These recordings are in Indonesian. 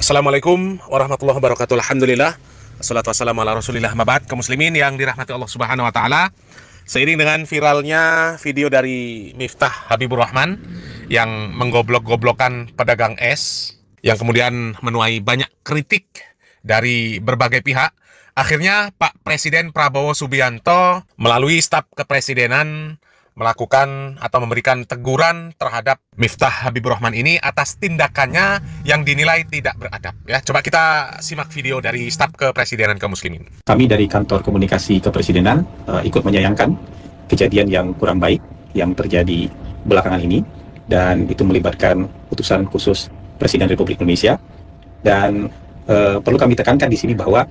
Assalamualaikum warahmatullahi wabarakatuh. Alhamdulillah, wassalatu wassalamu ala rasulillah, mabad. Kaum muslimin yang dirahmati Allah subhanahu wa ta'ala, seiring dengan viralnya video dari Miftah Habibur Rahman yang menggoblok-goblokan pedagang es, yang kemudian menuai banyak kritik dari berbagai pihak, akhirnya Pak Presiden Prabowo Subianto melalui staf kepresidenan melakukan atau memberikan teguran terhadap Miftah Habibur Rahman ini atas tindakannya yang dinilai tidak beradab. Ya, coba kita simak video dari staf kepresidenan kaum muslimin. Kami dari kantor komunikasi kepresidenan ikut menyayangkan kejadian yang kurang baik yang terjadi belakangan ini, dan itu melibatkan utusan khusus Presiden Republik Indonesia. Dan perlu kami tekankan di sini bahwa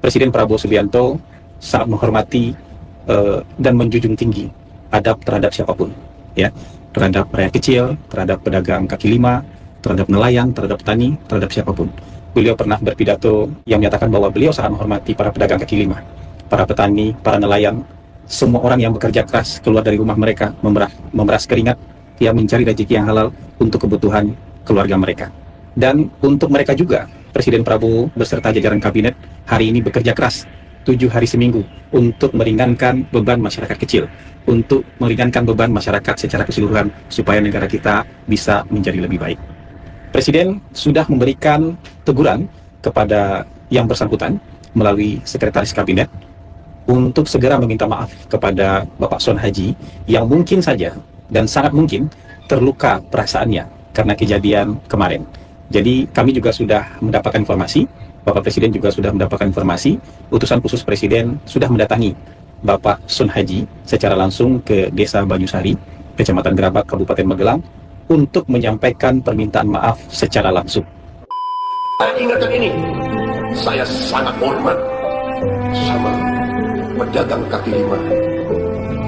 Presiden Prabowo Subianto sangat menghormati dan menjunjung tinggi adab terhadap siapapun, ya, terhadap rakyat kecil, terhadap pedagang kaki lima, terhadap nelayan, terhadap petani, terhadap siapapun. Beliau pernah berpidato yang menyatakan bahwa beliau sangat menghormati para pedagang kaki lima, para petani, para nelayan, semua orang yang bekerja keras keluar dari rumah mereka, memeras keringat, yang mencari rezeki yang halal untuk kebutuhan keluarga mereka. Dan untuk mereka juga, Presiden Prabowo beserta jajaran kabinet hari ini bekerja keras 7 hari seminggu untuk meringankan beban masyarakat kecil, untuk meringankan beban masyarakat secara keseluruhan supaya negara kita bisa menjadi lebih baik. Presiden sudah memberikan teguran kepada yang bersangkutan melalui Sekretaris Kabinet untuk segera meminta maaf kepada Bapak Son Haji yang mungkin saja dan sangat mungkin terluka perasaannya karena kejadian kemarin. Jadi kami juga sudah mendapatkan informasi, Bapak Presiden juga sudah mendapatkan informasi, utusan khusus Presiden sudah mendatangi Bapak Son Haji secara langsung ke Desa Banyusari, Kecamatan Gerabak, Kabupaten Magelang, untuk menyampaikan permintaan maaf secara langsung. Saya ingatkan ini, saya sangat hormat sama pedagang kaki lima,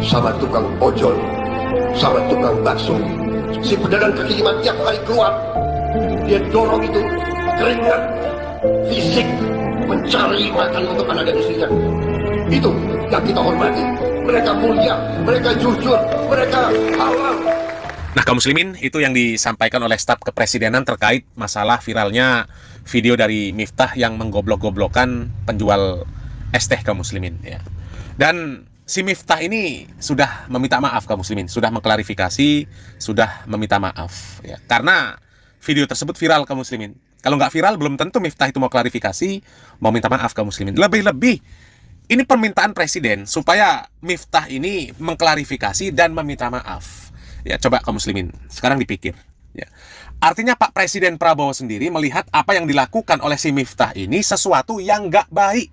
sama tukang ojol, sama tukang bakso. Si pedagang kaki lima tiap hari keluar, dia dorong itu keringat fisik mencari makan untuk anak dan istrinya. Itu yang kita hormati. Mereka mulia, mereka jujur, mereka halal. Nah, kaum muslimin, itu yang disampaikan oleh staf kepresidenan terkait masalah viralnya video dari Miftah yang menggoblok-goblokan penjual es teh kaum muslimin, ya. Dan si Miftah ini sudah meminta maaf kaum muslimin, sudah mengklarifikasi, sudah meminta maaf, ya. Karena video tersebut viral kaum muslimin. Kalau nggak viral, belum tentu Miftah itu mau klarifikasi, mau minta maaf kaum muslimin. Lebih-lebih, ini permintaan Presiden supaya Miftah ini mengklarifikasi dan meminta maaf. Ya, coba kaum muslimin, sekarang dipikir. Ya. Artinya Pak Presiden Prabowo sendiri melihat apa yang dilakukan oleh si Miftah ini sesuatu yang nggak baik,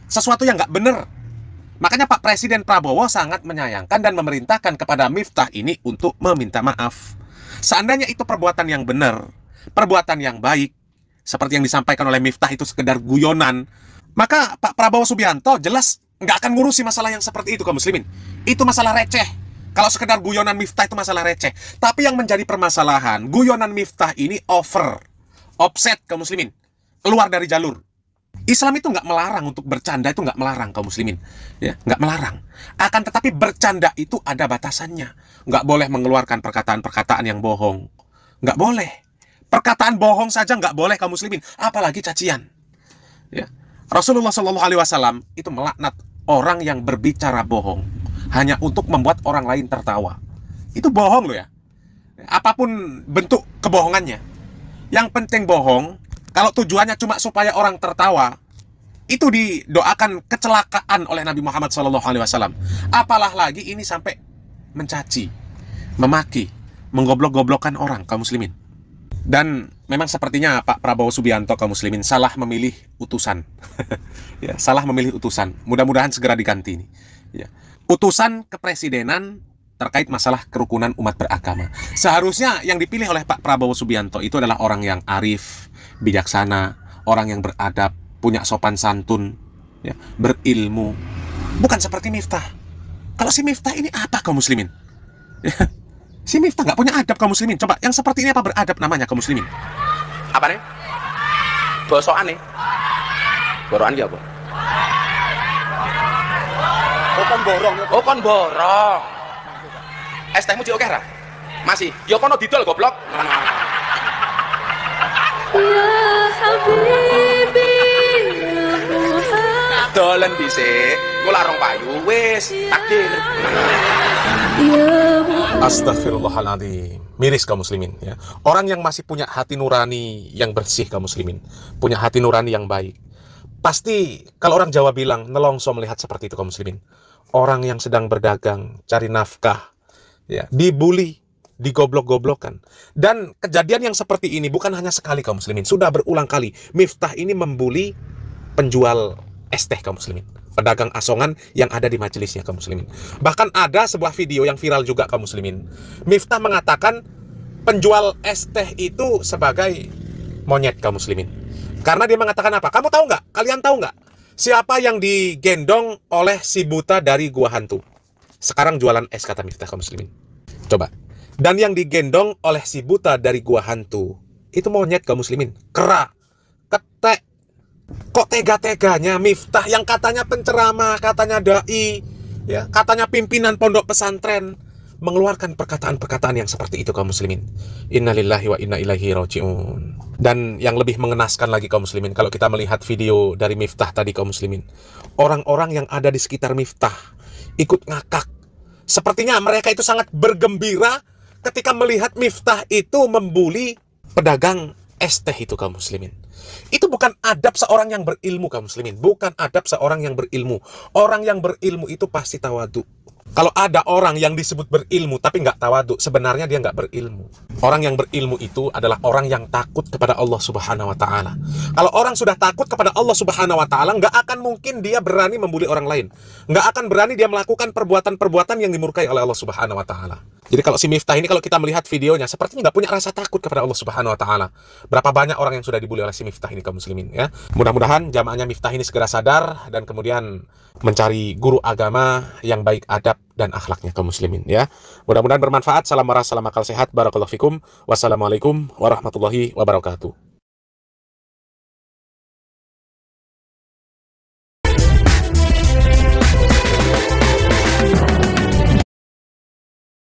sesuatu yang nggak benar. Makanya Pak Presiden Prabowo sangat menyayangkan dan memerintahkan kepada Miftah ini untuk meminta maaf. Seandainya itu perbuatan yang benar, perbuatan yang baik, seperti yang disampaikan oleh Miftah itu sekedar guyonan, maka Pak Prabowo Subianto jelas nggak akan ngurusi masalah yang seperti itu kaum muslimin. Itu masalah receh. Kalau sekedar guyonan Miftah itu masalah receh. Tapi yang menjadi permasalahan, guyonan Miftah ini over, offset kaum muslimin, keluar dari jalur. Islam itu nggak melarang untuk bercanda, itu nggak melarang kaum muslimin, ya, nggak melarang. Akan tetapi bercanda itu ada batasannya. Nggak boleh mengeluarkan perkataan-perkataan yang bohong, nggak boleh. Perkataan bohong saja nggak boleh kaum muslimin, apalagi cacian. Ya. Rasulullah SAW itu melaknat orang yang berbicara bohong hanya untuk membuat orang lain tertawa. Itu bohong loh, ya. Apapun bentuk kebohongannya, yang penting bohong. Kalau tujuannya cuma supaya orang tertawa, itu didoakan kecelakaan oleh Nabi Muhammad SAW. Apalah lagi ini sampai mencaci, memaki, menggoblok-goblokkan orang kaum muslimin. Dan memang sepertinya Pak Prabowo Subianto kaum muslimin salah memilih utusan. Ya, salah memilih utusan. Mudah-mudahan segera diganti ini. Ya. Utusan kepresidenan terkait masalah kerukunan umat beragama. Seharusnya yang dipilih oleh Pak Prabowo Subianto itu adalah orang yang arif, bijaksana, orang yang beradab, punya sopan santun, ya, berilmu. Bukan seperti Miftah. Kalau si Miftah ini apa kaum muslimin? Ya. Si Miftah nggak punya adab kaum muslimin. Coba, yang seperti ini apa beradab namanya kaum muslimin? Apa nih? Bosokan nih. Borokan dia apa? Oh kon borong. Oh kon borong. Es tehmu oke ra? Masih. Ya kono didol goblok. Dolen dhisik, kula rong payu wis takdir. Astagfirullahaladzim. Miris kaum muslimin ya. Orang yang masih punya hati nurani yang bersih kaum muslimin, punya hati nurani yang baik, pasti kalau orang Jawa bilang nelongso melihat seperti itu kaum muslimin. Orang yang sedang berdagang, cari nafkah, ya, dibully, digoblok-goblokkan. Dan kejadian yang seperti ini bukan hanya sekali kaum muslimin, sudah berulang kali. Miftah ini membuli penjual es teh kaum muslimin, pedagang asongan yang ada di majelisnya kaum muslimin. Bahkan ada sebuah video yang viral juga kaum muslimin. Miftah mengatakan penjual es teh itu sebagai monyet kaum muslimin. Karena dia mengatakan apa? Kamu tahu nggak? Kalian tahu nggak? Siapa yang digendong oleh si buta dari gua hantu? Sekarang jualan es, kata Miftah kaum muslimin. Coba. Dan yang digendong oleh si buta dari gua hantu itu monyet kaum muslimin. Kera, ketek. Kok tega-teganya Miftah yang katanya penceramah, katanya dai, ya, katanya pimpinan pondok pesantren mengeluarkan perkataan-perkataan yang seperti itu kaum muslimin. Innalillahi wa inna ilaihi raji'un. Dan yang lebih mengenaskan lagi kaum muslimin, kalau kita melihat video dari Miftah tadi kaum muslimin, orang-orang yang ada di sekitar Miftah ikut ngakak. Sepertinya mereka itu sangat bergembira ketika melihat Miftah itu membuli pedagang es teh itu kaum muslimin. Itu bukan adab seorang yang berilmu kaum muslimin, bukan adab seorang yang berilmu. Orang yang berilmu itu pasti tawadhu. Kalau ada orang yang disebut berilmu tapi nggak tawadhu, sebenarnya dia nggak berilmu. Orang yang berilmu itu adalah orang yang takut kepada Allah Subhanahu wa Ta'ala. Kalau orang sudah takut kepada Allah Subhanahu wa Ta'ala, nggak akan mungkin dia berani membuli orang lain. Nggak akan berani dia melakukan perbuatan-perbuatan yang dimurkai oleh Allah Subhanahu wa Ta'ala. Jadi kalau si Miftah ini, kalau kita melihat videonya, sepertinya nggak punya rasa takut kepada Allah Subhanahu wa Ta'ala. Berapa banyak orang yang sudah dibully oleh si Miftah ini kaum muslimin ya. Mudah-mudahan jamaahnya Miftah ini segera sadar dan kemudian mencari guru agama yang baik adab dan akhlaknya kaum muslimin ya. Mudah-mudahan bermanfaat. Salam marah, salam akal sehat. Barakallahu fikum. Wassalamualaikum warahmatullahi wabarakatuh.